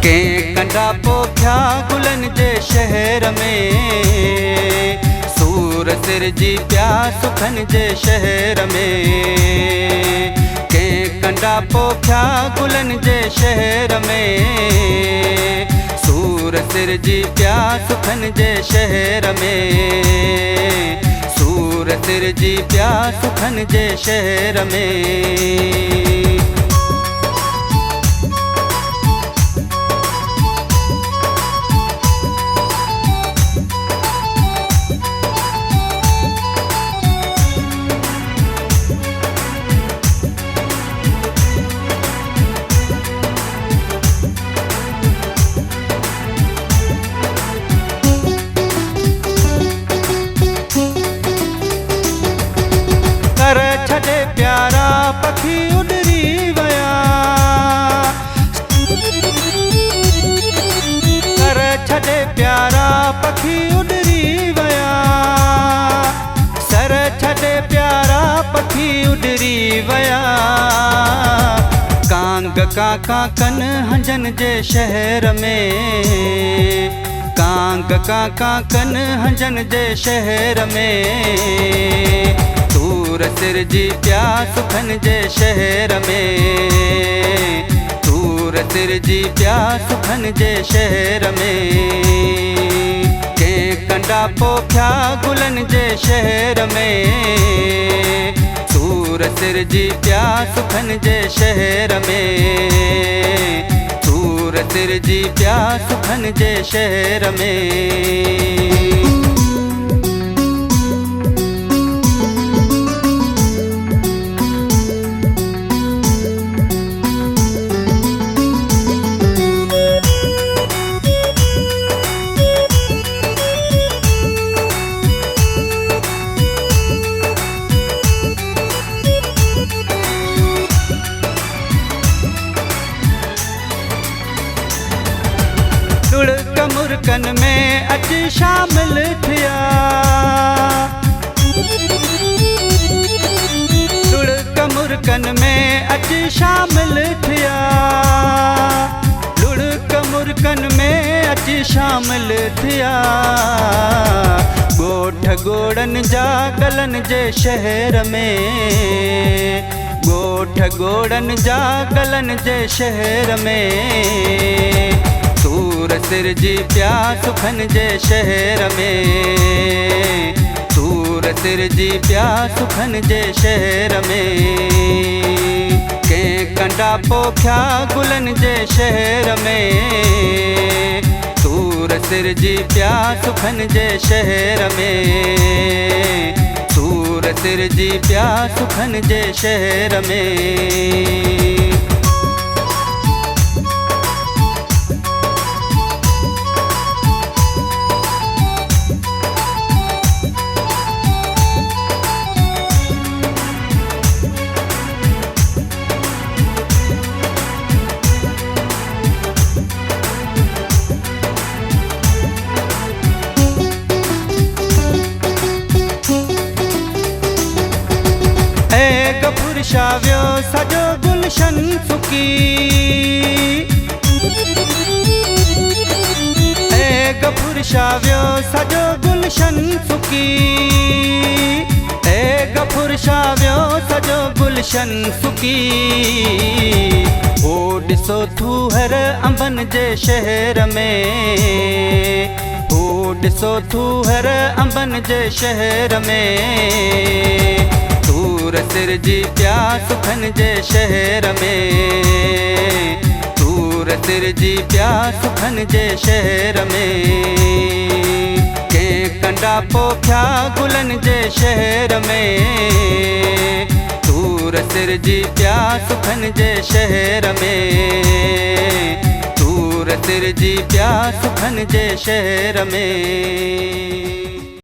कंहिं कंडा पोखिया गुलनि जे शहर में, सूर सिरजी पिया सुखनि जे शहर में। कंहिं कंडा पोखिया गुलनि जे शहर में, सूर सिरजी पिया सुखनि जे शहर में, सूर सिरजी पिया सुखनि जे शहर में। कर छॾे प्यारा पखी उॾरी विया, कर छॾे प्यारा पखी उॾरी विया, सर छॾे प्यारा पखी उॾरी विया। कांग काका कन हंजन जे शहर में, कांग काका कन हंजन जे शहर में, सूर सिरजी पिया सुखनि जे शहर में, सूर सिरजी पिया सुखनि जे शहर में। कंहिं कंडा पोखिया गुलनि जे शहर में, सूर सिरजी पिया सुखनि जे शहर में, सूर सिरजी पिया सुखनि जे शहर में। लुढ़क मुर्कन में अच शामिल थिया, लुढ़क मुर्कन में अच शामिल थिया, लुढ़क मुर्कन में अच शामिल थिया। ॻोठ ॻोड़नि जा गलनि जे शहर में, ॻोठ ॻोड़नि जा गलनि जे शहर में, सूर सिरजी पिया सुखनि जे शहर में, सूर सिरजी पिया सुखनि जे शहर में। कंहिं कंडा पोखिया गुलनि जे शहर में, सूर सिरजी पिया सुखनि जे शहर में, सूर सिरजी पिया सुखनि जे शहर में। फुरशावियो सॼो गुलशन सुकी, फुरशावियो सॼो गुलशन सुकी, फुरशावियो सॼो गुलशन सुकी। ओ ॾिसो थूहर अंबनि जे शहर में, ओ ॾिसो थूहर अंबनि जे शहर में, सूर सिरजी पिया सुखनि जे शहर में, सूर सिरजी पिया सुखनि जे शहर में। कंहिं कंडा पोखिया गुलनि जे शहर में, सूर सिरजी पिया सुखनि जे शहर में, सूर सिरजी पिया सुखनि जे शहर में।